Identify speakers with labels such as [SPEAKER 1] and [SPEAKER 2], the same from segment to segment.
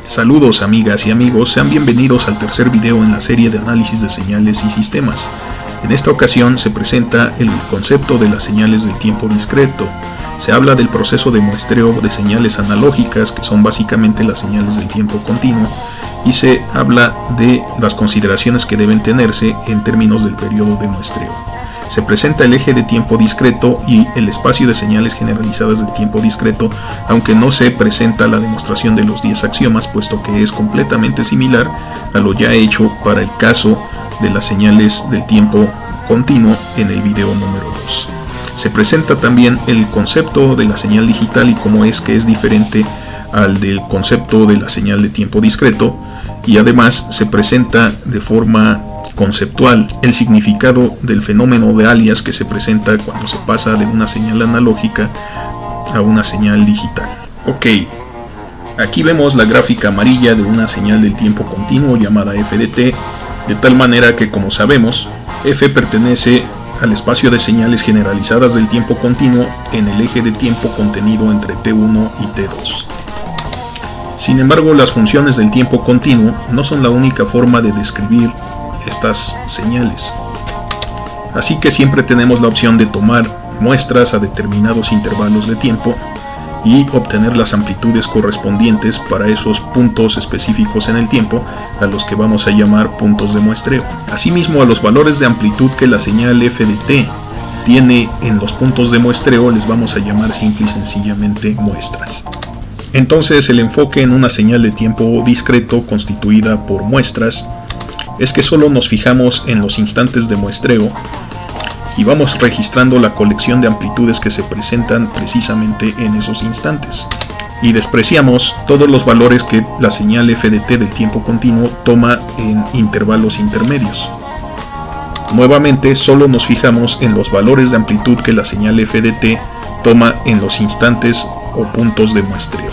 [SPEAKER 1] Saludos amigas y amigos, sean bienvenidos al tercer video en la serie de análisis de señales y sistemas. En esta ocasión se presenta el concepto de las señales del tiempo discreto. Se habla del proceso de muestreo de señales analógicas, que son básicamente las señales del tiempo continuo, y se habla de las consideraciones que deben tenerse en términos del periodo de muestreo. Se presenta el eje de tiempo discreto y el espacio de señales generalizadas del tiempo discreto, aunque no se presenta la demostración de los 10 axiomas, puesto que es completamente similar a lo ya hecho para el caso de las señales del tiempo continuo en el video número 2. Se presenta también el concepto de la señal digital y cómo es que es diferente al del concepto de la señal de tiempo discreto, y además se presenta de forma conceptual el significado del fenómeno de alias que se presenta cuando se pasa de una señal analógica a una señal digital. Ok, aquí vemos la gráfica amarilla de una señal del tiempo continuo llamada f de t, de tal manera que, como sabemos, f pertenece al espacio de señales generalizadas del tiempo continuo en el eje de tiempo contenido entre t1 y t2. Sin embargo, las funciones del tiempo continuo no son la única forma de describir estas señales, así que siempre tenemos la opción de tomar muestras a determinados intervalos de tiempo y obtener las amplitudes correspondientes para esos puntos específicos en el tiempo, a los que vamos a llamar puntos de muestreo. Asimismo, a los valores de amplitud que la señal f de t tiene en los puntos de muestreo les vamos a llamar simple y sencillamente muestras. Entonces, el enfoque en una señal de tiempo discreto constituida por muestras es que solo nos fijamos en los instantes de muestreo y vamos registrando la colección de amplitudes que se presentan precisamente en esos instantes, y despreciamos todos los valores que la señal f de t del tiempo continuo toma en intervalos intermedios. Nuevamente, solo nos fijamos en los valores de amplitud que la señal f de t toma en los instantes o puntos de muestreo.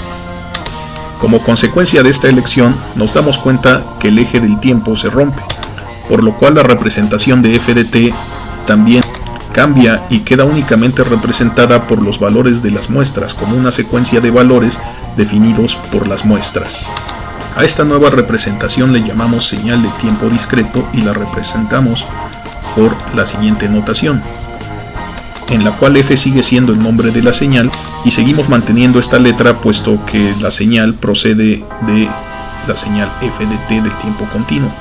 [SPEAKER 1] Como consecuencia de esta elección, nos damos cuenta que el eje del tiempo se rompe, por lo cual la representación de f de t también cambia y queda únicamente representada por los valores de las muestras, como una secuencia de valores definidos por las muestras. A esta nueva representación le llamamos señal de tiempo discreto y la representamos por la siguiente notación, en la cual f sigue siendo el nombre de la señal y seguimos manteniendo esta letra puesto que la señal procede de la señal f de t del tiempo continuo.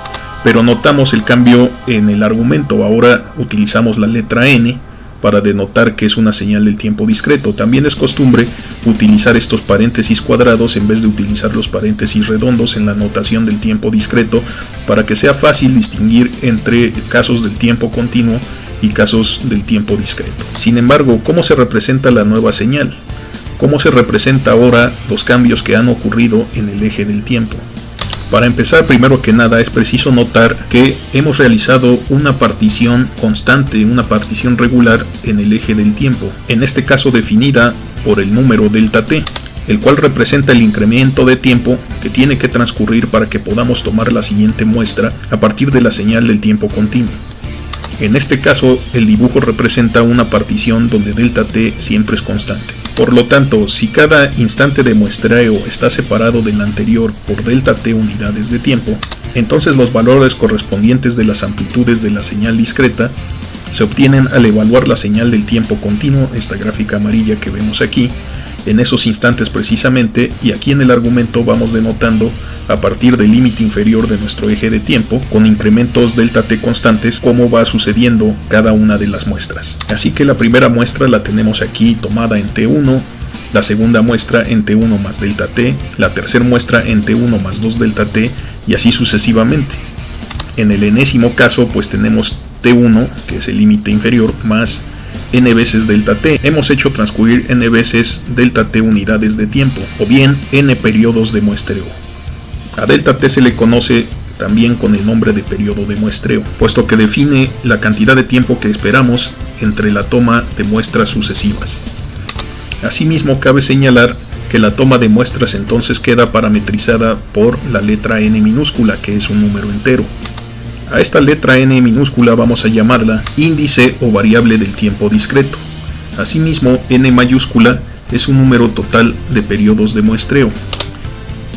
[SPEAKER 1] Pero notamos el cambio en el argumento, ahora utilizamos la letra n para denotar que es una señal del tiempo discreto. También es costumbre utilizar estos paréntesis cuadrados en vez de utilizar los paréntesis redondos en la notación del tiempo discreto, para que sea fácil distinguir entre casos del tiempo continuo y casos del tiempo discreto. Sin embargo, ¿cómo se representa la nueva señal? ¿Cómo se representa ahora los cambios que han ocurrido en el eje del tiempo? Para empezar, primero que nada, es preciso notar que hemos realizado una partición constante, una partición regular en el eje del tiempo, en este caso definida por el número delta t, el cual representa el incremento de tiempo que tiene que transcurrir para que podamos tomar la siguiente muestra a partir de la señal del tiempo continuo. En este caso, el dibujo representa una partición donde delta t siempre es constante. Por lo tanto, si cada instante de muestreo está separado del anterior por delta t unidades de tiempo, entonces los valores correspondientes de las amplitudes de la señal discreta se obtienen al evaluar la señal del tiempo continuo, esta gráfica amarilla que vemos aquí, en esos instantes precisamente, y aquí en el argumento vamos denotando a partir del límite inferior de nuestro eje de tiempo, con incrementos delta t constantes, cómo va sucediendo cada una de las muestras. Así que la primera muestra la tenemos aquí tomada en t1, la segunda muestra en t1 más delta t, la tercera muestra en t1 más 2 delta t, y así sucesivamente. En el enésimo caso, pues tenemos t1, que es el límite inferior, más n veces delta t. Hemos hecho transcurrir n veces delta t unidades de tiempo, o bien n periodos de muestreo. A delta t se le conoce también con el nombre de periodo de muestreo, puesto que define la cantidad de tiempo que esperamos entre la toma de muestras sucesivas. Asimismo, cabe señalar que la toma de muestras entonces queda parametrizada por la letra n minúscula, que es un número entero. A esta letra n minúscula vamos a llamarla índice o variable del tiempo discreto. Asimismo, n mayúscula es un número total de periodos de muestreo.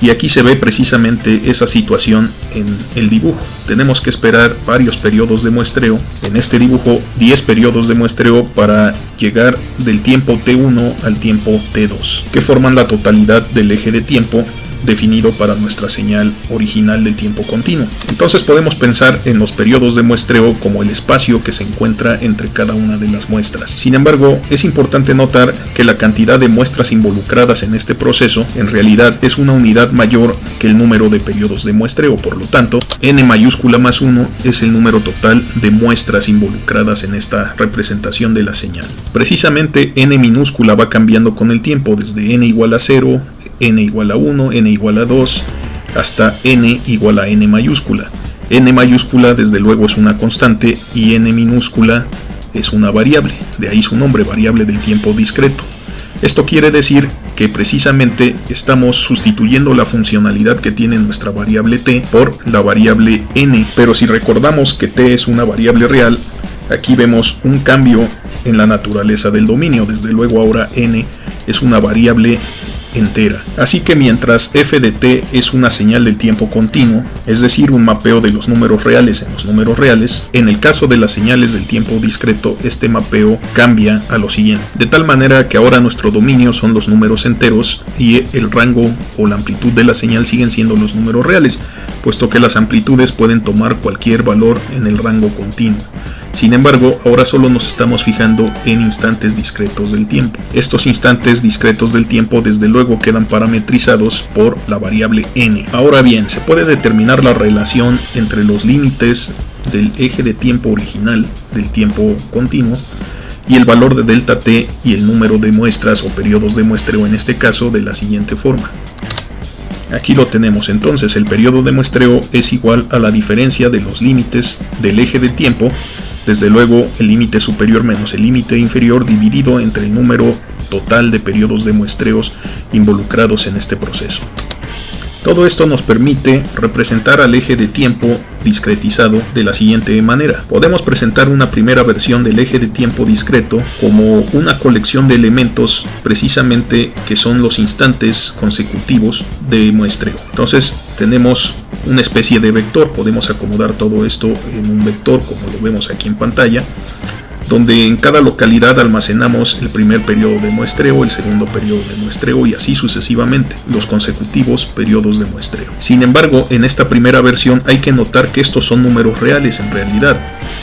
[SPEAKER 1] Y aquí se ve precisamente esa situación en el dibujo. Tenemos que esperar varios periodos de muestreo. En este dibujo, 10 periodos de muestreo para llegar del tiempo t1 al tiempo t2, que forman la totalidad del eje de tiempo definido para nuestra señal original del tiempo continuo. Entonces podemos pensar en los periodos de muestreo como el espacio que se encuentra entre cada una de las muestras. Sin embargo, es importante notar que la cantidad de muestras involucradas en este proceso en realidad es una unidad mayor que el número de periodos de muestreo. Por lo tanto, n mayúscula más 1 es el número total de muestras involucradas en esta representación de la señal. Precisamente n minúscula va cambiando con el tiempo, desde n igual a 0, n igual a 1, n igual a 2, hasta n igual a n mayúscula. N mayúscula desde luego es una constante y n minúscula es una variable, de ahí su nombre, variable del tiempo discreto. Esto quiere decir que precisamente estamos sustituyendo la funcionalidad que tiene nuestra variable t por la variable n, pero si recordamos que t es una variable real, aquí vemos un cambio en la naturaleza del dominio. Desde luego ahora n es una variable entera. Así que mientras f de t es una señal del tiempo continuo, es decir, un mapeo de los números reales en los números reales, en el caso de las señales del tiempo discreto, este mapeo cambia a lo siguiente. De tal manera que ahora nuestro dominio son los números enteros y el rango o la amplitud de la señal siguen siendo los números reales, puesto que las amplitudes pueden tomar cualquier valor en el rango continuo. Sin embargo, ahora solo nos estamos fijando en instantes discretos del tiempo. Estos instantes discretos del tiempo desde luego quedan parametrizados por la variable n. Ahora bien, se puede determinar la relación entre los límites del eje de tiempo original del tiempo continuo y el valor de delta t y el número de muestras o periodos de muestreo en este caso de la siguiente forma. Aquí lo tenemos entonces, el periodo de muestreo es igual a la diferencia de los límites del eje de tiempo, desde luego el límite superior menos el límite inferior dividido entre el número total de periodos de muestreos involucrados en este proceso. Todo esto nos permite representar al eje de tiempo discretizado de la siguiente manera. Podemos presentar una primera versión del eje de tiempo discreto como una colección de elementos precisamente que son los instantes consecutivos de muestreo. Entonces tenemos una especie de vector, podemos acomodar todo esto en un vector como lo vemos aquí en pantalla, donde en cada localidad almacenamos el primer periodo de muestreo, el segundo periodo de muestreo y así sucesivamente, los consecutivos periodos de muestreo. Sin embargo, en esta primera versión hay que notar que estos son números reales en realidad.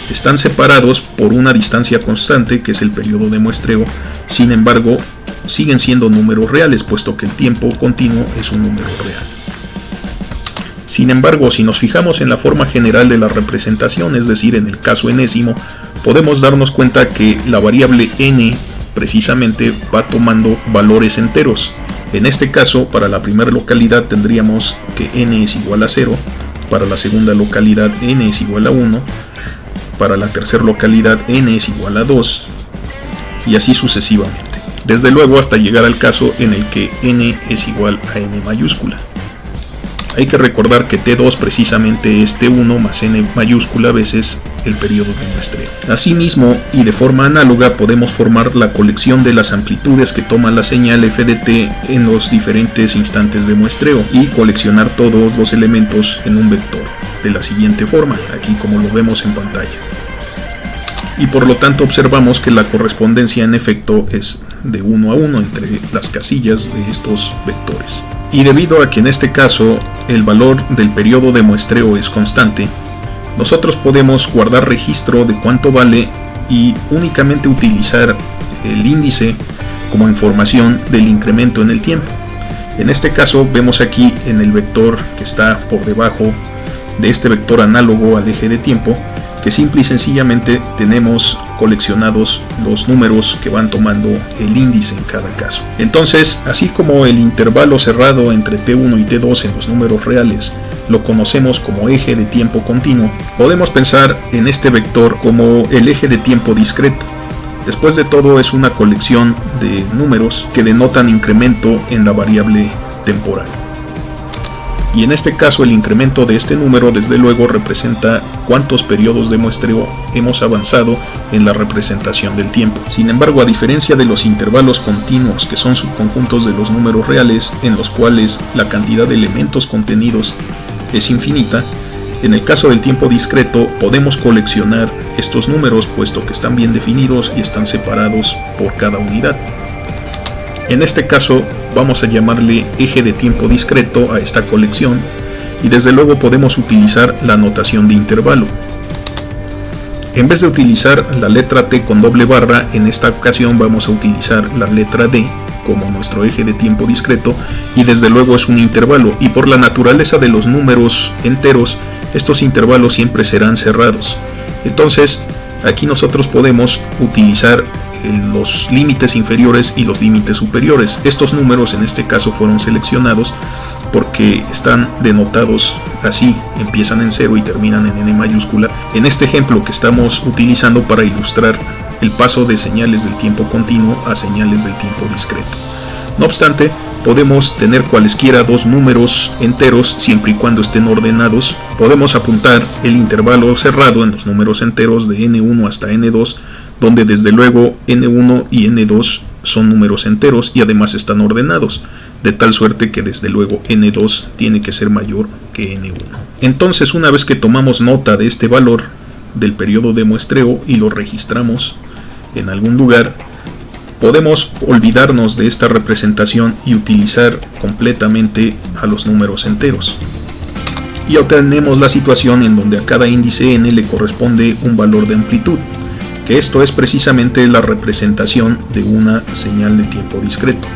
[SPEAKER 1] Están separados por una distancia constante, que es el periodo de muestreo, sin embargo, siguen siendo números reales, puesto que el tiempo continuo es un número real. Sin embargo, si nos fijamos en la forma general de la representación, es decir, en el caso enésimo, podemos darnos cuenta que la variable n precisamente va tomando valores enteros. En este caso, para la primera localidad tendríamos que n es igual a 0, para la segunda localidad n es igual a 1, para la tercera localidad n es igual a 2, y así sucesivamente. Desde luego hasta llegar al caso en el que n es igual a n mayúscula. Hay que recordar que T2 precisamente es T1 más n mayúscula veces el periodo de muestreo. Asimismo, y de forma análoga, podemos formar la colección de las amplitudes que toma la señal f de t en los diferentes instantes de muestreo y coleccionar todos los elementos en un vector, de la siguiente forma, aquí como lo vemos en pantalla. Y por lo tanto observamos que la correspondencia en efecto es de 1 a 1 entre las casillas de estos vectores. Y debido a que en este caso el valor del periodo de muestreo es constante, nosotros podemos guardar registro de cuánto vale y únicamente utilizar el índice como información del incremento en el tiempo. En este caso vemos aquí en el vector que está por debajo de este vector análogo al eje de tiempo, que simple y sencillamente tenemos coleccionados los números que van tomando el índice en cada caso. Entonces, así como el intervalo cerrado entre T1 y T2 en los números reales lo conocemos como eje de tiempo continuo, podemos pensar en este vector como el eje de tiempo discreto. Después de todo, es una colección de números que denotan incremento en la variable temporal. Y en este caso el incremento de este número desde luego representa cuántos periodos de muestreo hemos avanzado en la representación del tiempo. Sin embargo, a diferencia de los intervalos continuos, que son subconjuntos de los números reales en los cuales la cantidad de elementos contenidos es infinita, en el caso del tiempo discreto podemos coleccionar estos números puesto que están bien definidos y están separados por cada unidad. En este caso vamos a llamarle eje de tiempo discreto a esta colección y desde luego podemos utilizar la notación de intervalo. En vez de utilizar la letra T con doble barra, en esta ocasión vamos a utilizar la letra D como nuestro eje de tiempo discreto y desde luego es un intervalo, y por la naturaleza de los números enteros estos intervalos siempre serán cerrados. Entonces aquí nosotros podemos utilizar los límites inferiores y los límites superiores. Estos números en este caso fueron seleccionados porque están denotados así, empiezan en 0 y terminan en N mayúscula, en este ejemplo que estamos utilizando para ilustrar el paso de señales del tiempo continuo a señales del tiempo discreto. No obstante, podemos tener cualesquiera dos números enteros siempre y cuando estén ordenados. Podemos apuntar el intervalo cerrado en los números enteros de N1 hasta N2, donde desde luego N1 y N2 son números enteros y además están ordenados, de tal suerte que desde luego N2 tiene que ser mayor que N1. Entonces, una vez que tomamos nota de este valor del periodo de muestreo y lo registramos en algún lugar, podemos olvidarnos de esta representación y utilizar completamente a los números enteros. Y obtenemos la situación en donde a cada índice n le corresponde un valor de amplitud, que esto es precisamente la representación de una señal de tiempo discreto.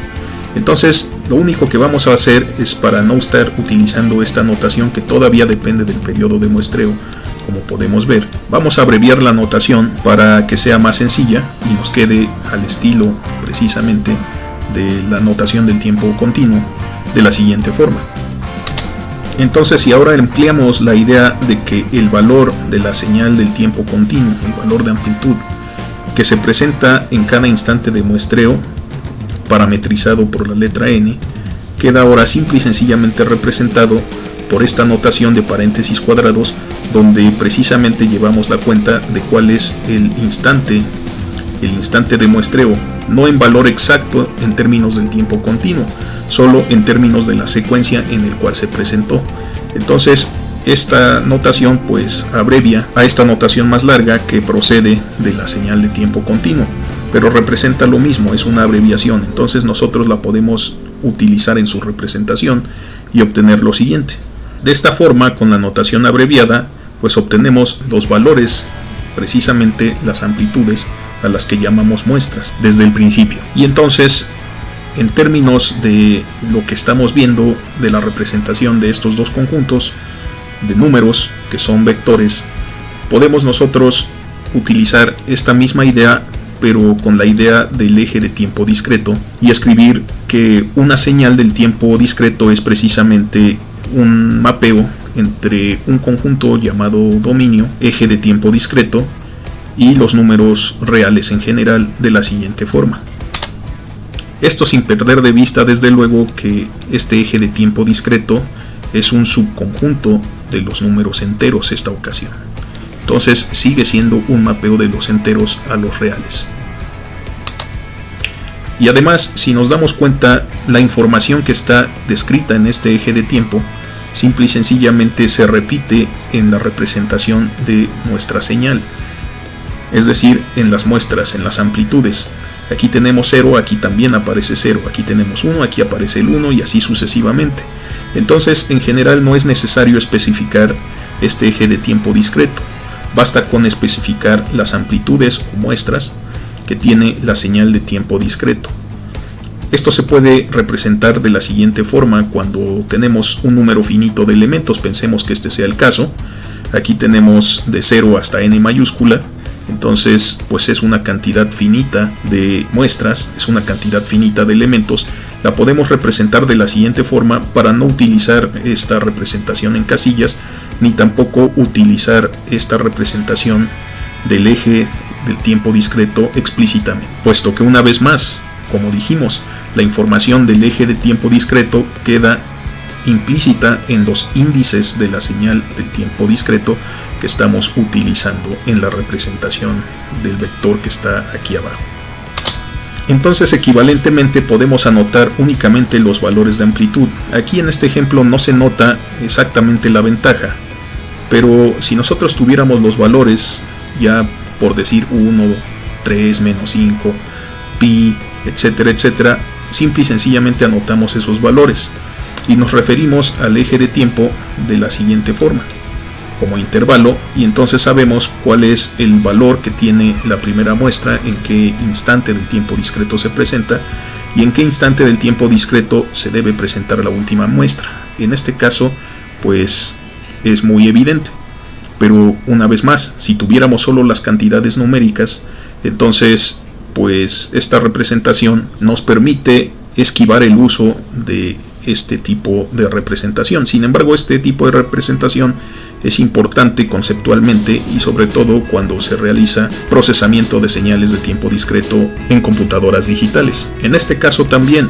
[SPEAKER 1] Entonces, lo único que vamos a hacer es, para no estar utilizando esta notación que todavía depende del periodo de muestreo, como podemos ver, vamos a abreviar la notación para que sea más sencilla y nos quede al estilo precisamente de la notación del tiempo continuo de la siguiente forma. Entonces, si ahora empleamos la idea de que el valor de la señal del tiempo continuo, el valor de amplitud que se presenta en cada instante de muestreo, parametrizado por la letra n, queda ahora simple y sencillamente representado por esta notación de paréntesis cuadrados, donde precisamente llevamos la cuenta de cuál es el instante de muestreo, no en valor exacto en términos del tiempo continuo, solo en términos de la secuencia en el cual se presentó. Entonces, esta notación pues abrevia a esta notación más larga que procede de la señal de tiempo continuo, pero representa lo mismo, es una abreviación. Entonces nosotros la podemos utilizar en su representación y obtener lo siguiente. De esta forma, con la notación abreviada, pues obtenemos los valores, precisamente las amplitudes a las que llamamos muestras desde el principio. Y entonces, en términos de lo que estamos viendo de la representación de estos dos conjuntos de números que son vectores, podemos nosotros utilizar esta misma idea pero con la idea del eje de tiempo discreto y escribir que una señal del tiempo discreto es precisamente un mapeo entre un conjunto llamado dominio, eje de tiempo discreto, y los números reales en general de la siguiente forma. Esto sin perder de vista desde luego que este eje de tiempo discreto es un subconjunto de los números enteros esta ocasión. Entonces sigue siendo un mapeo de los enteros a los reales. Y además, si nos damos cuenta, la información que está descrita en este eje de tiempo simple y sencillamente se repite en la representación de nuestra señal, es decir, en las muestras, en las amplitudes. Aquí tenemos 0, aquí también aparece 0, aquí tenemos 1, aquí aparece el 1 y así sucesivamente. Entonces, en general no es necesario especificar este eje de tiempo discreto, basta con especificar las amplitudes o muestras que tiene la señal de tiempo discreto. Esto se puede representar de la siguiente forma cuando tenemos un número finito de elementos. Pensemos que este sea el caso. Aquí tenemos de 0 hasta n mayúscula. Entonces, pues es una cantidad finita de muestras, es una cantidad finita de elementos. La podemos representar de la siguiente forma para no utilizar esta representación en casillas, ni tampoco utilizar esta representación del eje del tiempo discreto explícitamente, puesto que una vez más, como dijimos, la información del eje de tiempo discreto queda implícita en los índices de la señal del tiempo discreto que estamos utilizando en la representación del vector que está aquí abajo. Entonces, equivalentemente podemos anotar únicamente los valores de amplitud. Aquí en este ejemplo no se nota exactamente la ventaja, pero si nosotros tuviéramos los valores, ya por decir 1, 3, menos 5, pi, etcétera, etcétera, simple y sencillamente anotamos esos valores y nos referimos al eje de tiempo de la siguiente forma, como intervalo, y entonces sabemos cuál es el valor que tiene la primera muestra, en qué instante del tiempo discreto se presenta y en qué instante del tiempo discreto se debe presentar la última muestra. En este caso, pues es muy evidente, pero una vez más, si tuviéramos solo las cantidades numéricas, entonces pues esta representación nos permite esquivar el uso de este tipo de representación. Sin embargo, este tipo de representación es importante conceptualmente y sobre todo cuando se realiza procesamiento de señales de tiempo discreto en computadoras digitales. En este caso también,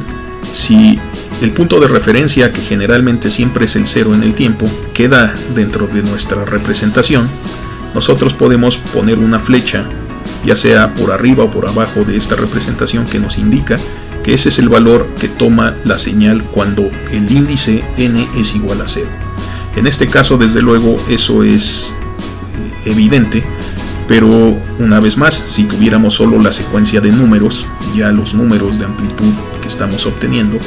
[SPEAKER 1] si el punto de referencia, que generalmente siempre es el 0 en el tiempo, queda dentro de nuestra representación, nosotros podemos poner una flecha, ya sea por arriba o por abajo de esta representación, que nos indica que ese es el valor que toma la señal cuando el índice n es igual a 0. En este caso, desde luego, eso es evidente, pero una vez más, si tuviéramos solo la secuencia de números, ya los números de amplitud que estamos obteniendo,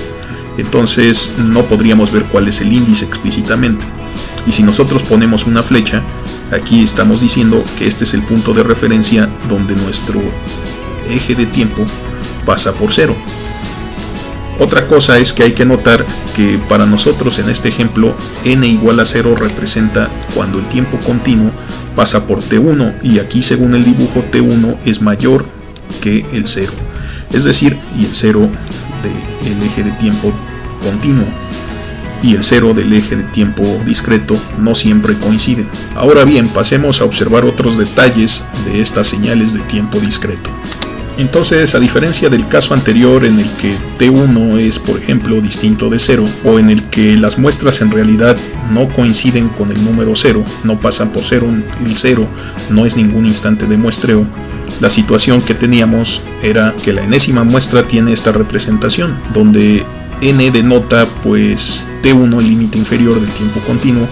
[SPEAKER 1] entonces no podríamos ver cuál es el índice explícitamente. Y si nosotros ponemos una flecha, aquí estamos diciendo que este es el punto de referencia donde nuestro eje de tiempo pasa por 0. Otra cosa es que hay que notar que para nosotros en este ejemplo n igual a 0 representa cuando el tiempo continuo pasa por t1, y aquí según el dibujo t1 es mayor que el 0, es decir, y el 0 del eje de tiempo continuo y el 0 del eje de tiempo discreto no siempre coinciden. Ahora bien, pasemos a observar otros detalles de estas señales de tiempo discreto. Entonces, a diferencia del caso anterior en el que t1 es, por ejemplo, distinto de 0, o en el que las muestras en realidad no coinciden con el número 0, no pasan por 0, el 0 no es ningún instante de muestreo, la situación que teníamos era que la enésima muestra tiene esta representación, donde n denota pues t1, el límite inferior del tiempo continuo,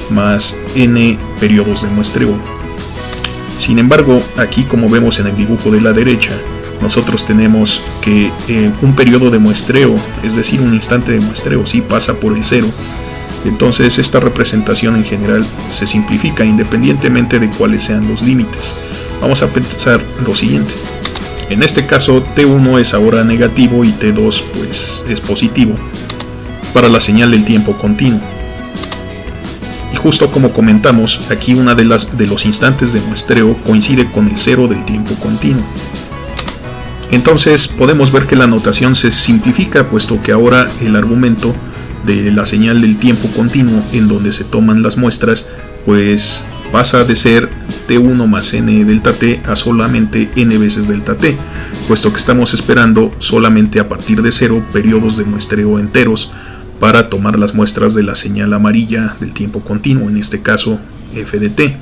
[SPEAKER 1] más n periodos de muestreo. Sin embargo, aquí, como vemos en el dibujo de la derecha, nosotros tenemos que un periodo de muestreo, es decir, un instante de muestreo, sí pasa por el 0. Entonces esta representación en general se simplifica independientemente de cuáles sean los límites. Vamos a pensar lo siguiente. En este caso t1 es ahora negativo y t2 pues es positivo para la señal del tiempo continuo. Y justo como comentamos, aquí una de los instantes de muestreo coincide con el 0 del tiempo continuo. Entonces podemos ver que la notación se simplifica, puesto que ahora el argumento de la señal del tiempo continuo en donde se toman las muestras pues pasa de ser t1 más n delta t a solamente n veces delta t, puesto que estamos esperando solamente a partir de 0 periodos de muestreo enteros para tomar las muestras de la señal amarilla del tiempo continuo, en este caso f de t.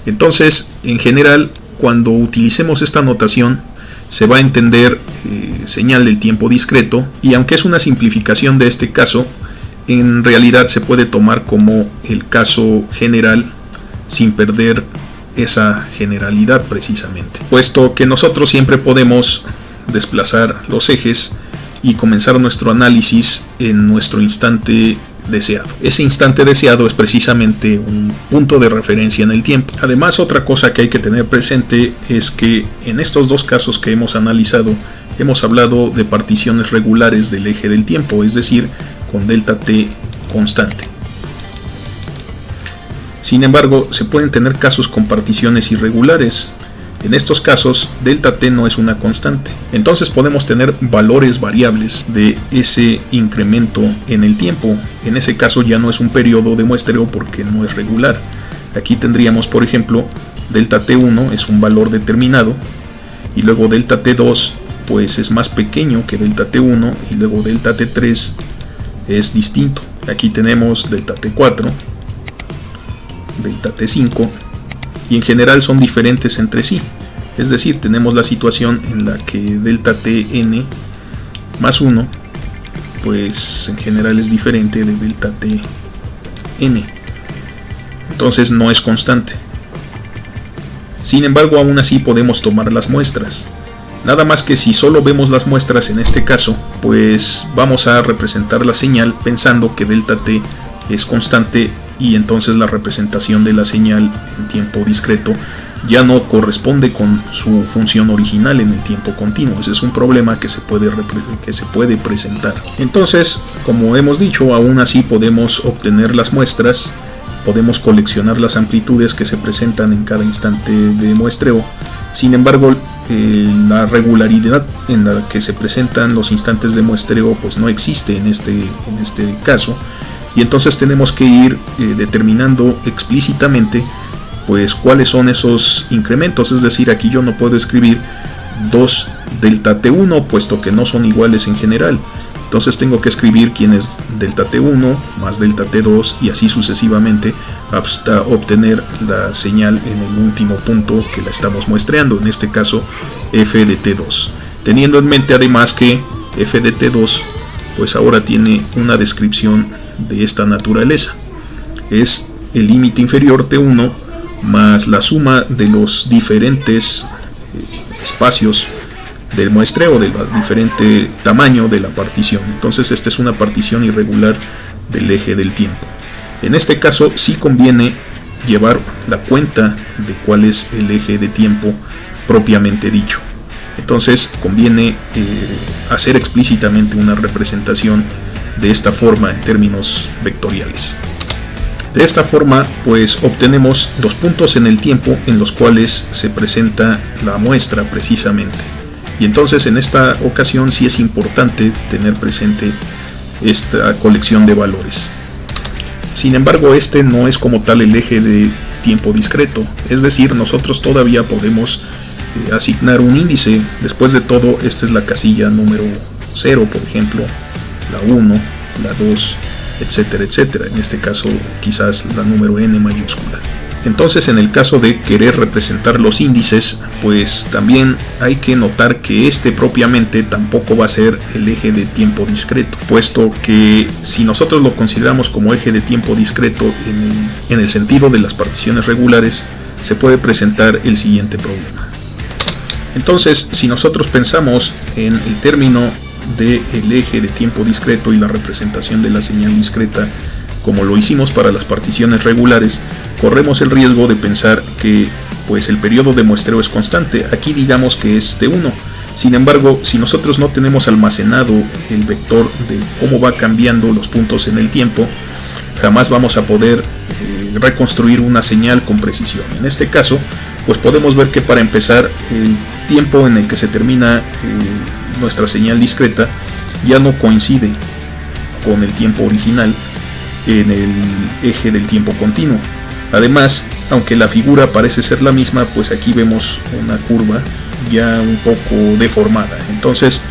[SPEAKER 1] Entonces, en general, cuando utilicemos esta notación, se va a entender señal del tiempo discreto, y aunque es una simplificación de este caso, en realidad se puede tomar como el caso general sin perder esa generalidad precisamente, puesto que nosotros siempre podemos desplazar los ejes y comenzar nuestro análisis en nuestro instante deseado. Ese instante deseado es precisamente un punto de referencia en el tiempo. Además, otra cosa que hay que tener presente es que en estos dos casos que hemos analizado, hemos hablado de particiones regulares del eje del tiempo, es decir, con delta t constante. Sin embargo, se pueden tener casos con particiones irregulares. En estos casos, delta t no es una constante. Entonces podemos tener valores variables de ese incremento en el tiempo. En ese caso ya no es un periodo de muestreo porque no es regular. Aquí tendríamos, por ejemplo, delta t1 es un valor determinado, y luego delta t2 pues es más pequeño que delta t1, y luego delta t3 es distinto. Aquí tenemos delta t4, delta t5, y en general son diferentes entre sí. Es decir, tenemos la situación en la que delta tn más 1 pues en general es diferente de delta tn, entonces no es constante. Sin embargo, aún así podemos tomar las muestras. Nada más que si solo vemos las muestras en este caso, pues vamos a representar la señal pensando que delta t es constante, y entonces la representación de la señal en tiempo discreto ya no corresponde con su función original en el tiempo continuo. Ese es un problema que se puede presentar. Entonces, como hemos dicho, aún así podemos obtener las muestras, podemos coleccionar las amplitudes que se presentan en cada instante de muestreo. Sin embargo, la regularidad en la que se presentan los instantes de muestreo pues no existe en este caso, y entonces tenemos que ir determinando explícitamente pues cuáles son esos incrementos. Es decir, aquí yo no puedo escribir 2 delta t1 puesto que no son iguales en general. Entonces tengo que escribir quién es delta t1 más delta t2 y así sucesivamente hasta obtener la señal en el último punto que la estamos muestreando, en este caso f de t2, teniendo en mente además que f de t2 pues ahora tiene una descripción de esta naturaleza. Es el límite inferior t1 más la suma de los diferentes espacios del muestreo, del diferente tamaño de la partición. Entonces esta es una partición irregular del eje del tiempo. En este caso sí conviene llevar la cuenta de cuál es el eje de tiempo propiamente dicho. Entonces conviene hacer explícitamente una representación de esta forma en términos vectoriales. De esta forma pues obtenemos los puntos en el tiempo en los cuales se presenta la muestra precisamente. Y entonces en esta ocasión sí es importante tener presente esta colección de valores. Sin embargo, este no es como tal el eje de tiempo discreto, es decir, nosotros todavía podemos asignar un índice. Después de todo, esta es la casilla número 0, por ejemplo, la 1, la 2, etcétera, etcétera. En este caso, quizás la número n mayúscula. Entonces, en el caso de querer representar los índices, pues también hay que notar que este propiamente tampoco va a ser el eje de tiempo discreto, puesto que si nosotros lo consideramos como eje de tiempo discreto en el sentido de las particiones regulares, se puede presentar el siguiente problema. Entonces, si nosotros pensamos en el término del eje de tiempo discreto y la representación de la señal discreta, como lo hicimos para las particiones regulares, corremos el riesgo de pensar que pues el periodo de muestreo es constante. Aquí digamos que es t1. Sin embargo, si nosotros no tenemos almacenado el vector de cómo va cambiando los puntos en el tiempo, jamás vamos a poder reconstruir una señal con precisión. En este caso, pues podemos ver que para empezar, el tiempo en el que se termina nuestra señal discreta ya no coincide con el tiempo original en el eje del tiempo continuo. Además, aunque la figura parece ser la misma, pues aquí vemos una curva ya un poco deformada. Entonces,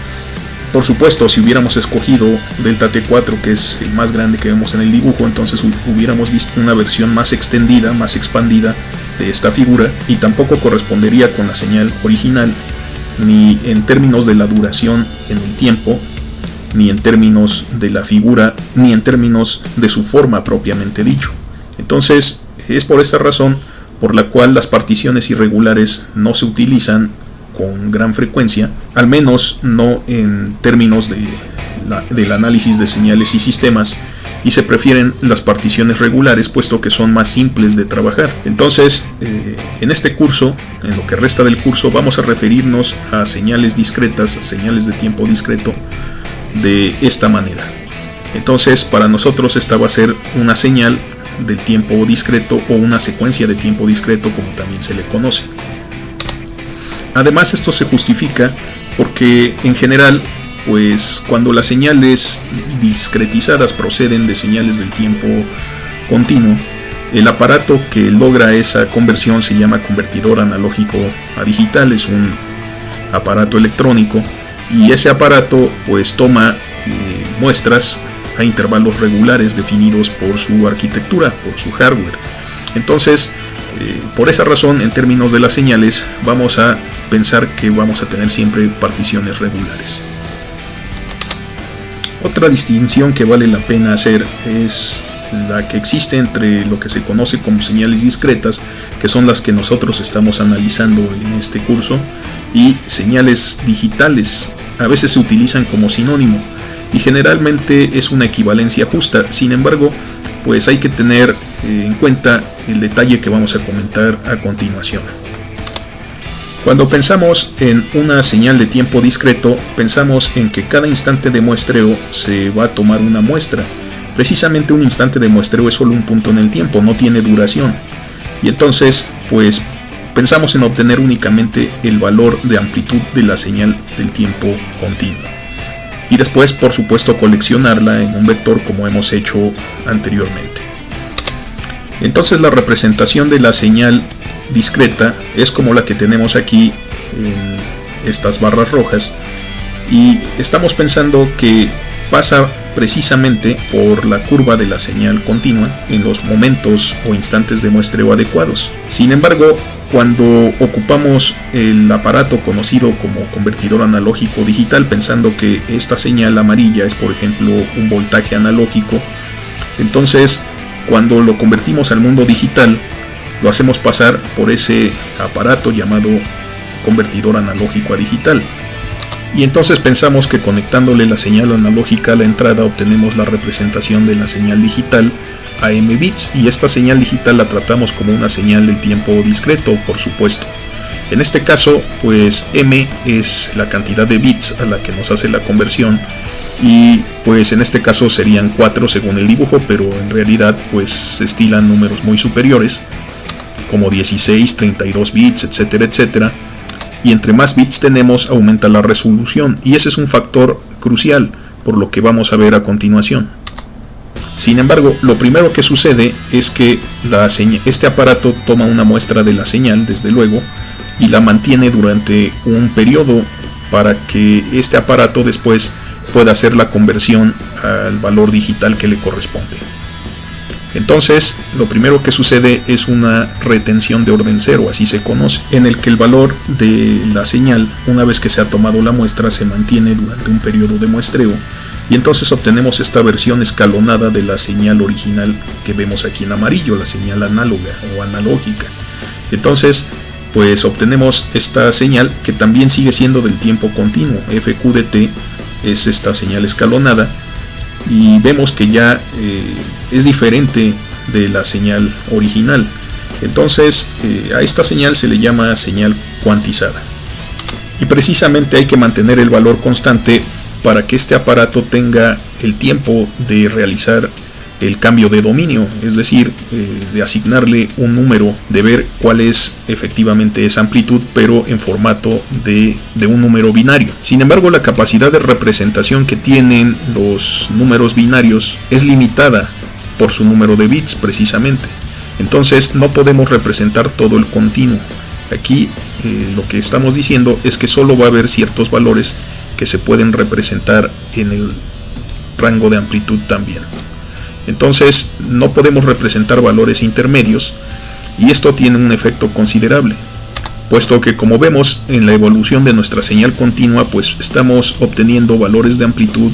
[SPEAKER 1] por supuesto, si hubiéramos escogido delta t4, que es el más grande que vemos en el dibujo, entonces hubiéramos visto una versión más extendida, más expandida de esta figura, y tampoco correspondería con la señal original, ni en términos de la duración en el tiempo, ni en términos de la figura, ni en términos de su forma propiamente dicho. Entonces, es por esta razón por la cual las particiones irregulares no se utilizan con gran frecuencia, al menos no en términos del análisis de señales y sistemas, y se prefieren las particiones regulares puesto que son más simples de trabajar. Entonces, en este curso, en lo que resta del curso, vamos a referirnos a señales discretas, señales de tiempo discreto, de esta manera. Entonces, para nosotros esta va a ser una señal del tiempo discreto o una secuencia de tiempo discreto, como también se le conoce. Además, esto se justifica porque en general, pues cuando las señales discretizadas proceden de señales del tiempo continuo, El aparato que logra esa conversión se llama convertidor analógico a digital, es un aparato electrónico, y ese aparato pues toma muestras a intervalos regulares definidos por su arquitectura, por su hardware. Entonces, por esa razón, en términos de las señales, vamos a pensar que vamos a tener siempre particiones regulares. Otra distinción que vale la pena hacer es la que existe entre lo que se conoce como señales discretas, que son las que nosotros estamos analizando en este curso, y señales digitales. A veces se utilizan como sinónimo y generalmente es una equivalencia justa. Sin embargo, pues hay que tener en cuenta el detalle que vamos a comentar a continuación. Cuando pensamos en una señal de tiempo discreto, pensamos en que cada instante de muestreo se va a tomar una muestra. Precisamente un instante de muestreo es solo un punto en el tiempo, no tiene duración. Y entonces, pues pensamos en obtener únicamente el valor de amplitud de la señal del tiempo continuo. Y después, por supuesto, coleccionarla en un vector como hemos hecho anteriormente. Entonces la representación de la señal discreta es como la que tenemos aquí en estas barras rojas, y estamos pensando que pasa precisamente por la curva de la señal continua en los momentos o instantes de muestreo adecuados. Sin embargo, cuando ocupamos el aparato conocido como convertidor analógico digital, pensando que esta señal amarilla es, por ejemplo, un voltaje analógico, entonces cuando lo convertimos al mundo digital, lo hacemos pasar por ese aparato llamado convertidor analógico a digital. Y entonces pensamos que conectándole la señal analógica a la entrada obtenemos la representación de la señal digital a m bits, y esta señal digital la tratamos como una señal del tiempo discreto, por supuesto. En este caso, pues m es la cantidad de bits a la que nos hace la conversión, y pues en este caso serían 4 según el dibujo, pero en realidad pues se estilan números muy superiores, como 16, 32 bits, etcétera, etcétera. Y entre más bits tenemos, aumenta la resolución, y ese es un factor crucial, por lo que vamos a ver a continuación. Sin embargo, lo primero que sucede es que este aparato toma una muestra de la señal, desde luego, y la mantiene durante un periodo para que este aparato después pueda hacer la conversión al valor digital que le corresponde. Entonces, lo primero que sucede es una retención de orden cero, así se conoce, en el que el valor de la señal, una vez que se ha tomado la muestra, se mantiene durante un periodo de muestreo, y entonces obtenemos esta versión escalonada de la señal original que vemos aquí en amarillo, la señal análoga o analógica. Entonces, pues obtenemos esta señal que también sigue siendo del tiempo continuo. FQDT es esta señal escalonada, y vemos que ya es diferente de la señal original. Entonces a esta señal se le llama señal cuantizada, y precisamente hay que mantener el valor constante para que este aparato tenga el tiempo de realizar el cambio de dominio, es decir, de asignarle un número, de ver cuál es efectivamente esa amplitud, pero en formato de un número binario. Sin embargo, la capacidad de representación que tienen los números binarios es limitada por su número de bits, precisamente. Entonces no podemos representar todo el continuo. Aquí lo que estamos diciendo es que solo va a haber ciertos valores que se pueden representar en el rango de amplitud también. Entonces no podemos representar valores intermedios, y esto tiene un efecto considerable, puesto que, como vemos en la evolución de nuestra señal continua, pues estamos obteniendo valores de amplitud,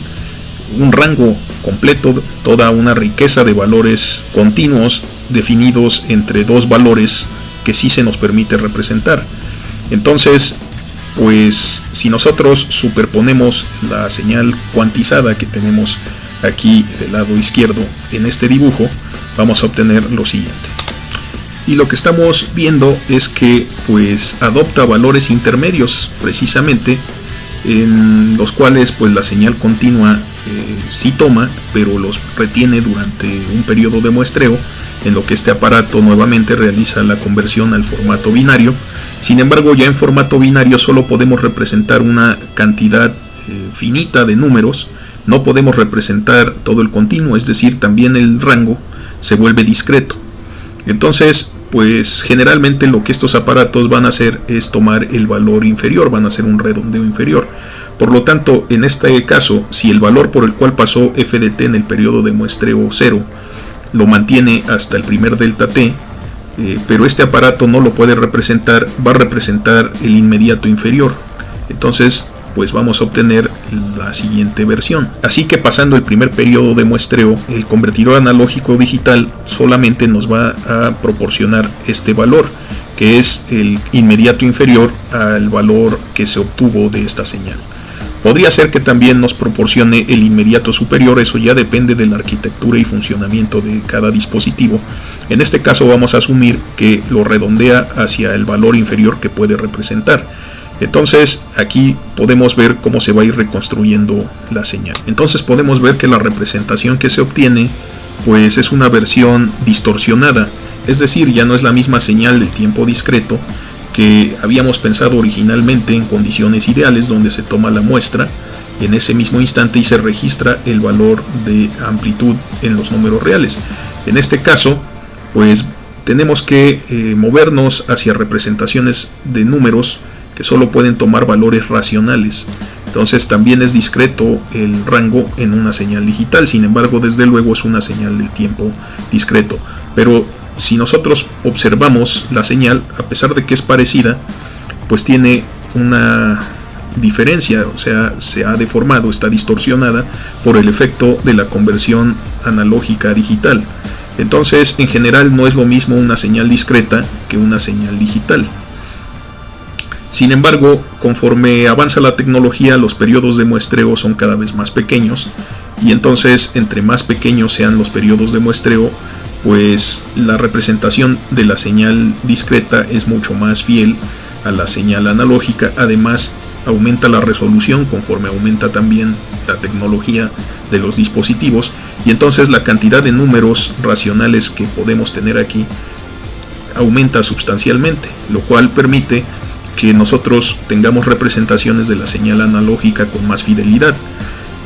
[SPEAKER 1] un rango completo, toda una riqueza de valores continuos definidos entre dos valores que sí se nos permite representar. Entonces, pues si nosotros superponemos la señal cuantizada que tenemos aquí del lado izquierdo en este dibujo, vamos a obtener lo siguiente. Y lo que estamos viendo es que pues adopta valores intermedios, precisamente, en los cuales pues la señal continua sí toma, pero los retiene durante un periodo de muestreo, en lo que este aparato nuevamente realiza la conversión al formato binario. Sin embargo, ya en formato binario solo podemos representar una cantidad finita de números, no podemos representar todo el continuo, es decir, también el rango se vuelve discreto. Entonces, pues generalmente lo que estos aparatos van a hacer es tomar el valor inferior, van a hacer un redondeo inferior. Por lo tanto, en este caso, si el valor por el cual pasó f de t en el periodo de muestreo 0 lo mantiene hasta el primer delta t, pero este aparato no lo puede representar, va a representar el inmediato inferior. Entonces, pues vamos a obtener la siguiente versión. Así que pasando el primer periodo de muestreo, el convertidor analógico digital solamente nos va a proporcionar este valor, que es el inmediato inferior al valor que se obtuvo de esta señal. Podría ser que también nos proporcione el inmediato superior, eso ya depende de la arquitectura y funcionamiento de cada dispositivo. En este caso vamos a asumir que lo redondea hacia el valor inferior que puede representar. Entonces aquí podemos ver cómo se va a ir reconstruyendo la señal. Entonces podemos ver que la representación que se obtiene pues es una versión distorsionada, es decir, ya no es la misma señal de tiempo discreto que habíamos pensado originalmente en condiciones ideales, donde se toma la muestra en ese mismo instante y se registra el valor de amplitud en los números reales. En este caso pues tenemos que movernos hacia representaciones de números que solo pueden tomar valores racionales. Entonces también es discreto el rango en una señal digital, sin embargo desde luego es una señal del tiempo discreto. Pero si nosotros observamos la señal, a pesar de que es parecida, pues tiene una diferencia, o sea, se ha deformado, está distorsionada por el efecto de la conversión analógica a digital. Entonces en general no es lo mismo una señal discreta que una señal digital. Sin embargo, conforme avanza la tecnología, los periodos de muestreo son cada vez más pequeños, y entonces entre más pequeños sean los periodos de muestreo, pues la representación de la señal discreta es mucho más fiel a la señal analógica. Además, aumenta la resolución conforme aumenta también la tecnología de los dispositivos, y entonces la cantidad de números racionales que podemos tener aquí aumenta sustancialmente, lo cual permite que nosotros tengamos representaciones de la señal analógica con más fidelidad,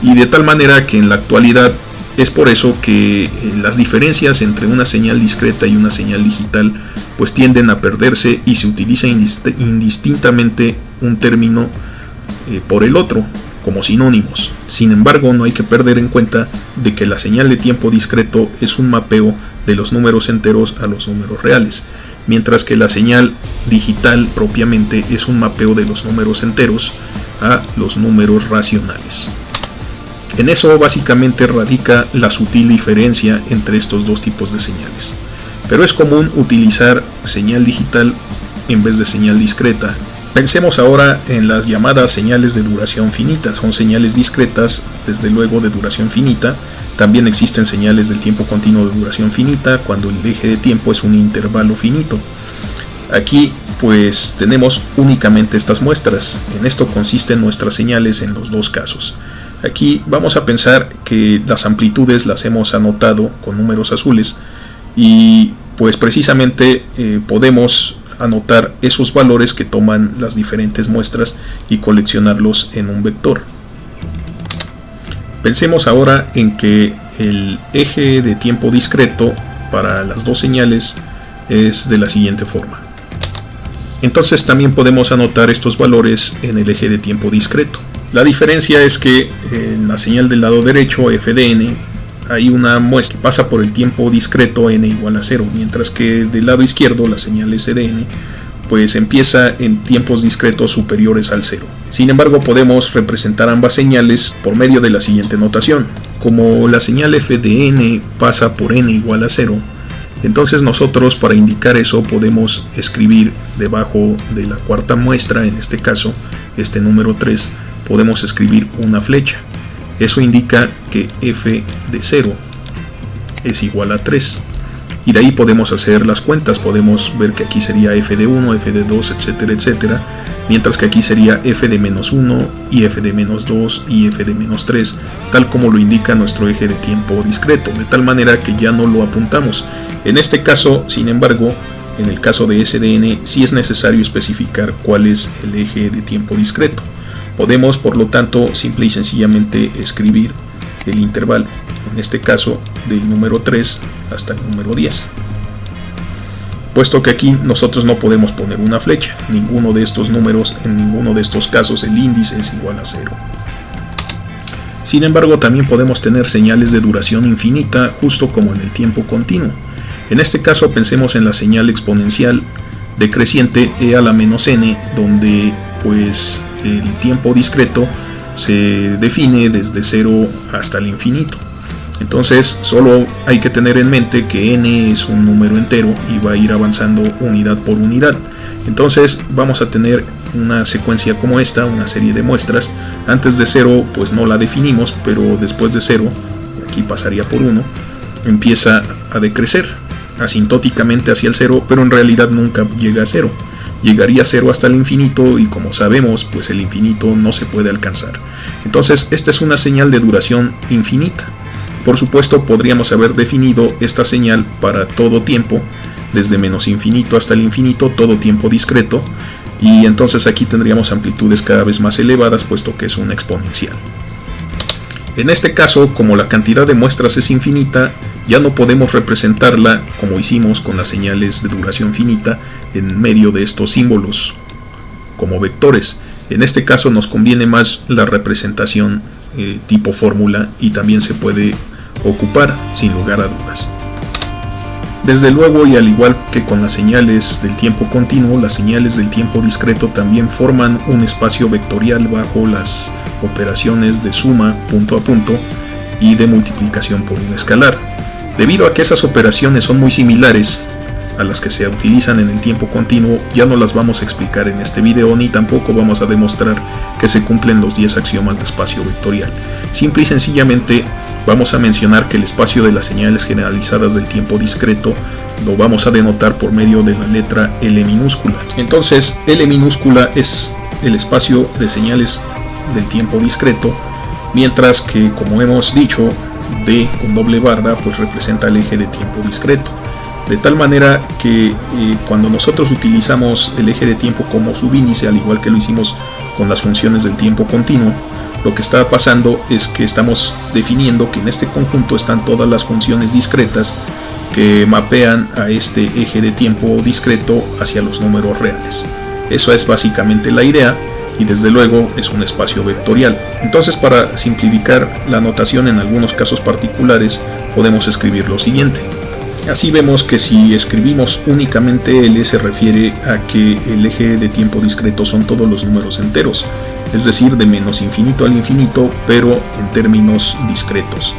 [SPEAKER 1] y de tal manera que en la actualidad es por eso que las diferencias entre una señal discreta y una señal digital pues tienden a perderse y se utiliza indistintamente un término por el otro como sinónimos. Sin embargo, no hay que perder en cuenta de que la señal de tiempo discreto es un mapeo de los números enteros a los números reales, mientras que la señal digital propiamente es un mapeo de los números enteros a los números racionales. En eso básicamente radica la sutil diferencia entre estos dos tipos de señales. Pero es común utilizar señal digital en vez de señal discreta. Pensemos ahora en las llamadas señales de duración finita. Son señales discretas, desde luego de duración finita. También existen señales del tiempo continuo de duración finita, cuando el eje de tiempo es un intervalo finito. Aquí pues tenemos únicamente estas muestras. En esto consisten nuestras señales en los dos casos. Aquí vamos a pensar que las amplitudes las hemos anotado con números azules, y pues precisamente podemos anotar esos valores que toman las diferentes muestras y coleccionarlos en un vector. Pensemos ahora en que el eje de tiempo discreto para las dos señales es de la siguiente forma. Entonces también podemos anotar estos valores en el eje de tiempo discreto. La diferencia es que en la señal del lado derecho, f de n, hay una muestra que pasa por el tiempo discreto n igual a 0, mientras que del lado izquierdo, la señal s de n, pues empieza en tiempos discretos superiores al 0. Sin embargo, podemos representar ambas señales por medio de la siguiente notación. Como la señal f de n pasa por n igual a 0, entonces nosotros, para indicar eso, podemos escribir debajo de la cuarta muestra, en este caso, este número 3, podemos escribir una flecha. Eso indica que f de 0 es igual a 3. Y de ahí podemos hacer las cuentas. Podemos ver que aquí sería f de 1, f de 2, etcétera, etcétera. Mientras que aquí sería f de menos 1 y f de menos 2 y f de menos 3, tal como lo indica nuestro eje de tiempo discreto, de tal manera que ya no lo apuntamos. En este caso, sin embargo, en el caso de s de n, sí es necesario especificar cuál es el eje de tiempo discreto. Podemos, por lo tanto, simple y sencillamente escribir el intervalo, en este caso del número 3 hasta el número 10. puesto que aquí nosotros no podemos poner una flecha. Ninguno de estos números, en ninguno de estos casos, el índice es igual a 0. Sin embargo, también podemos tener señales de duración infinita, justo como en el tiempo continuo. En este caso pensemos en la señal exponencial decreciente e a la menos n, donde pues el tiempo discreto se define desde 0 hasta el infinito. Entonces solo hay que tener en mente que n es un número entero y va a ir avanzando unidad por unidad. Entonces vamos a tener una secuencia como esta, una serie de muestras. Antes de 0 pues no la definimos, pero después de 0, aquí pasaría por 1, empieza a decrecer asintóticamente hacia el 0, pero en realidad nunca llega a 0. Llegaría a 0 hasta el infinito y, como sabemos, pues el infinito no se puede alcanzar. Entonces esta es una señal de duración infinita. Por supuesto, podríamos haber definido esta señal para todo tiempo, desde menos infinito hasta el infinito, todo tiempo discreto, y entonces aquí tendríamos amplitudes cada vez más elevadas, puesto que es una exponencial. En este caso, como la cantidad de muestras es infinita, ya no podemos representarla como hicimos con las señales de duración finita en medio de estos símbolos como vectores. En este caso nos conviene más la representación tipo fórmula, y también se puede ocupar sin lugar a dudas. Desde luego, y al igual que con las señales del tiempo continuo, las señales del tiempo discreto también forman un espacio vectorial bajo las operaciones de suma punto a punto y de multiplicación por un escalar. Debido a que esas operaciones son muy similares a las que se utilizan en el tiempo continuo, ya no las vamos a explicar en este video, ni tampoco vamos a demostrar que se cumplen los 10 axiomas de espacio vectorial. Simple y sencillamente vamos a mencionar que el espacio de las señales generalizadas del tiempo discreto lo vamos a denotar por medio de la letra L minúscula. Entonces L minúscula es el espacio de señales del tiempo discreto, mientras que, como hemos dicho, D con doble barra pues representa el eje de tiempo discreto. De tal manera que cuando nosotros utilizamos el eje de tiempo como subíndice, al igual que lo hicimos con las funciones del tiempo continuo, lo que está pasando es que estamos definiendo que en este conjunto están todas las funciones discretas que mapean a este eje de tiempo discreto hacia los números reales. Eso es básicamente la idea, y desde luego es un espacio vectorial. Entonces, para simplificar la notación en algunos casos particulares, podemos escribir lo siguiente. Así vemos que si escribimos únicamente L, se refiere a que el eje de tiempo discreto son todos los números enteros, es decir, de menos infinito al infinito, pero en términos discretos,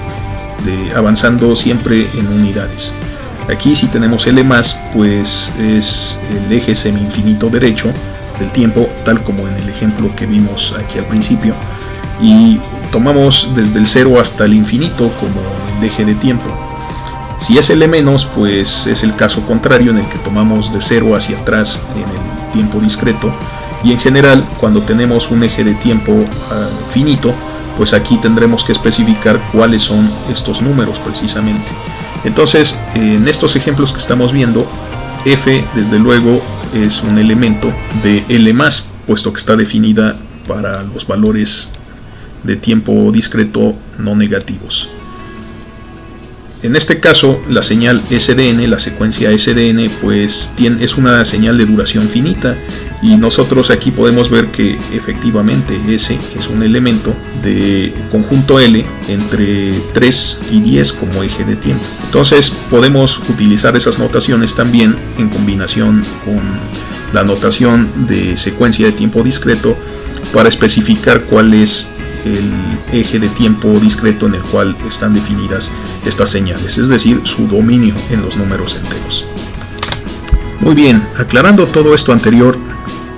[SPEAKER 1] avanzando siempre en unidades. Aquí, si tenemos L+, pues es el eje semi-infinito derecho del tiempo, tal como en el ejemplo que vimos aquí al principio, y tomamos desde el 0 hasta el infinito como el eje de tiempo. Si es L-, pues es el caso contrario, en el que tomamos de 0 hacia atrás en el tiempo discreto, y en general, cuando tenemos un eje de tiempo finito, pues aquí tendremos que especificar cuáles son estos números precisamente. Entonces, en estos ejemplos que estamos viendo, F desde luego es un elemento de L+, puesto que está definida para los valores de tiempo discreto no negativos. En este caso, la señal SDN, la secuencia SDN, pues es una señal de duración finita, y nosotros aquí podemos ver que efectivamente S es un elemento de conjunto L entre 3 y 10 como eje de tiempo. Entonces podemos utilizar esas notaciones también en combinación con la notación de secuencia de tiempo discreto para especificar cuál es el eje de tiempo discreto en el cual están definidas estas señales, es decir, su dominio en los números enteros. Muy bien, aclarando todo esto anterior,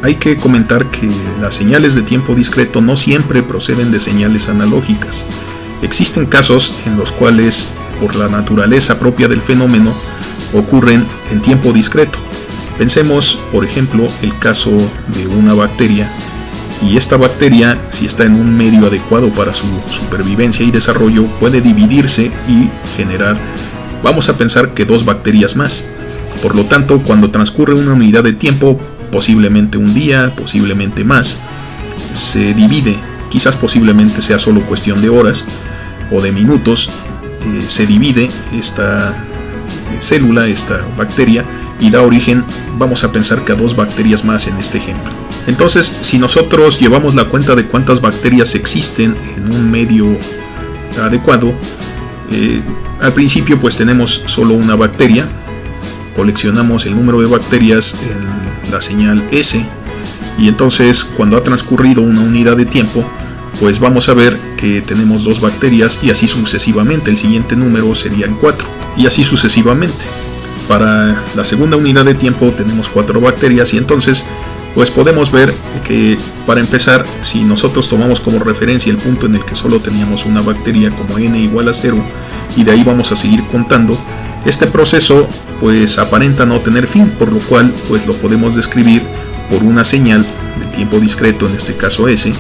[SPEAKER 1] hay que comentar que las señales de tiempo discreto no siempre proceden de señales analógicas. Existen casos en los cuales, por la naturaleza propia del fenómeno, ocurren en tiempo discreto. Pensemos, por ejemplo, el caso de una bacteria, y esta bacteria, si está en un medio adecuado para su supervivencia y desarrollo, puede dividirse y generar, vamos a pensar que 2 bacterias más. Por lo tanto, cuando transcurre una unidad de tiempo, posiblemente un día, posiblemente más, se divide, quizás posiblemente sea solo cuestión de horas o de minutos, se divide esta célula, esta bacteria, y da origen, vamos a pensar que a 2 bacterias más en este ejemplo. Entonces, si nosotros llevamos la cuenta de cuántas bacterias existen en un medio adecuado, al principio pues tenemos solo una bacteria, coleccionamos el número de bacterias en la señal S, y entonces cuando ha transcurrido una unidad de tiempo, pues vamos a ver que tenemos 2 bacterias, y así sucesivamente. El siguiente número serían 4, y así sucesivamente. Para la segunda unidad de tiempo tenemos 4 bacterias, y entonces pues podemos ver que, para empezar, si nosotros tomamos como referencia el punto en el que solo teníamos una bacteria como n igual a 0, y de ahí vamos a seguir contando, este proceso pues aparenta no tener fin, por lo cual pues lo podemos describir por una señal de tiempo discreto, en este caso S,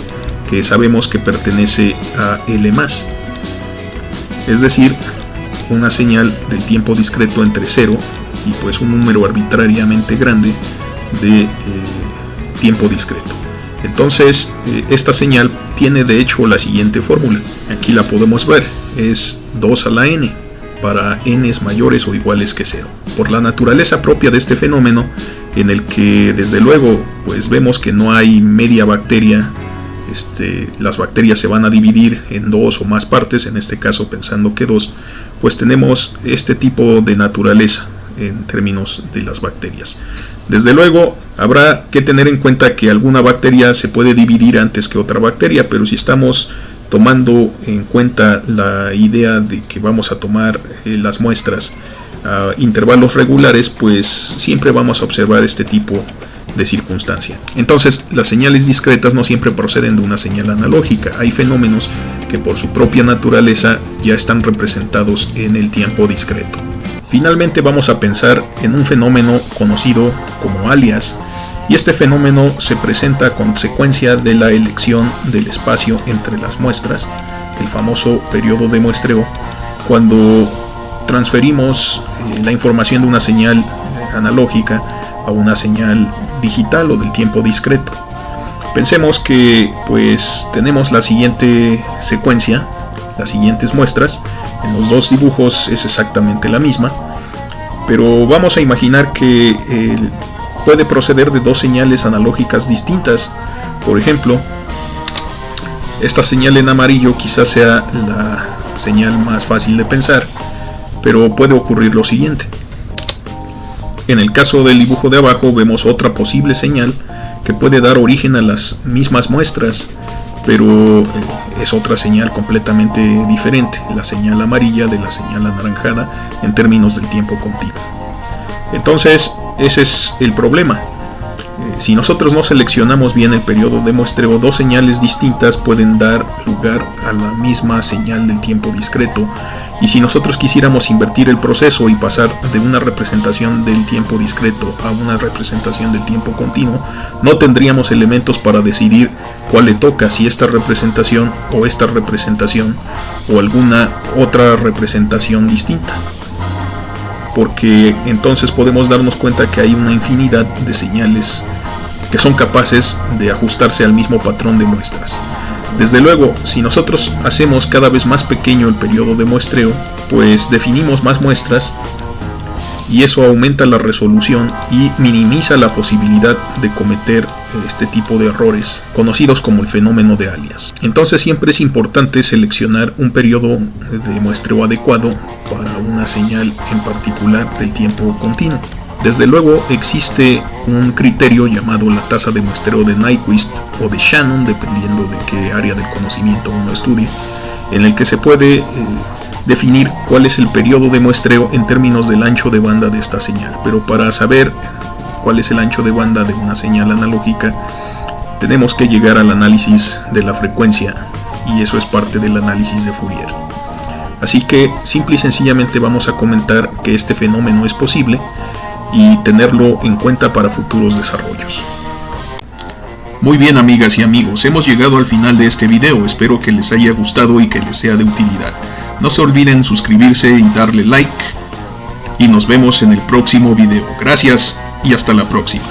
[SPEAKER 1] que sabemos que pertenece a L+, es decir, una señal del tiempo discreto entre 0 y pues un número arbitrariamente grande de tiempo discreto. Entonces esta señal tiene de hecho la siguiente fórmula, aquí la podemos ver, es 2 a la n para n's mayores o iguales que 0. Por la naturaleza propia de este fenómeno, en el que desde luego pues vemos que no hay media bacteria, las bacterias se van a dividir en 2 o más partes, en este caso pensando que 2, pues tenemos este tipo de naturaleza en términos de las bacterias. Desde luego habrá que tener en cuenta que alguna bacteria se puede dividir antes que otra bacteria, pero si estamos tomando en cuenta la idea de que vamos a tomar las muestras a intervalos regulares, pues siempre vamos a observar este tipo de circunstancia. Entonces, las señales discretas no siempre proceden de una señal analógica. Hay fenómenos que por su propia naturaleza ya están representados en el tiempo discreto. Finalmente vamos a pensar en un fenómeno conocido como alias, y este fenómeno se presenta a consecuencia de la elección del espacio entre las muestras, el famoso periodo de muestreo, cuando transferimos la información de una señal analógica a una señal digital o del tiempo discreto. Pensemos que pues tenemos la siguiente secuencia, las siguientes muestras. En los 2 dibujos es exactamente la misma, pero vamos a imaginar que puede proceder de 2 señales analógicas distintas. Por ejemplo, esta señal en amarillo quizás sea la señal más fácil de pensar, pero puede ocurrir lo siguiente. En el caso del dibujo de abajo vemos otra posible señal que puede dar origen a las mismas muestras, pero es otra señal completamente diferente, la señal amarilla de la señal anaranjada en términos del tiempo continuo. Entonces, ese es el problema. Si nosotros no seleccionamos bien el periodo de muestreo, 2 señales distintas pueden dar lugar a la misma señal del tiempo discreto, y si nosotros quisiéramos invertir el proceso y pasar de una representación del tiempo discreto a una representación del tiempo continuo, no tendríamos elementos para decidir cuál le toca, si esta representación o alguna otra representación distinta, porque entonces podemos darnos cuenta que hay una infinidad de señales que son capaces de ajustarse al mismo patrón de muestras. Desde luego, si nosotros hacemos cada vez más pequeño el periodo de muestreo, pues definimos más muestras, y eso aumenta la resolución y minimiza la posibilidad de cometer este tipo de errores, conocidos como el fenómeno de alias. Entonces siempre es importante seleccionar un periodo de muestreo adecuado para una señal en particular del tiempo continuo. Desde luego existe un criterio llamado la tasa de muestreo de Nyquist o de Shannon, dependiendo de qué área del conocimiento uno estudie, en el que se puede definir cuál es el periodo de muestreo en términos del ancho de banda de esta señal. Pero para saber cuál es el ancho de banda de una señal analógica, tenemos que llegar al análisis de la frecuencia, y eso es parte del análisis de Fourier. Así que simple y sencillamente vamos a comentar que este fenómeno es posible y tenerlo en cuenta para futuros desarrollos. Muy bien, amigas y amigos, hemos llegado al final de este video. Espero que les haya gustado y que les sea de utilidad. No se olviden suscribirse y darle like, y nos vemos en el próximo video. Gracias y hasta la próxima.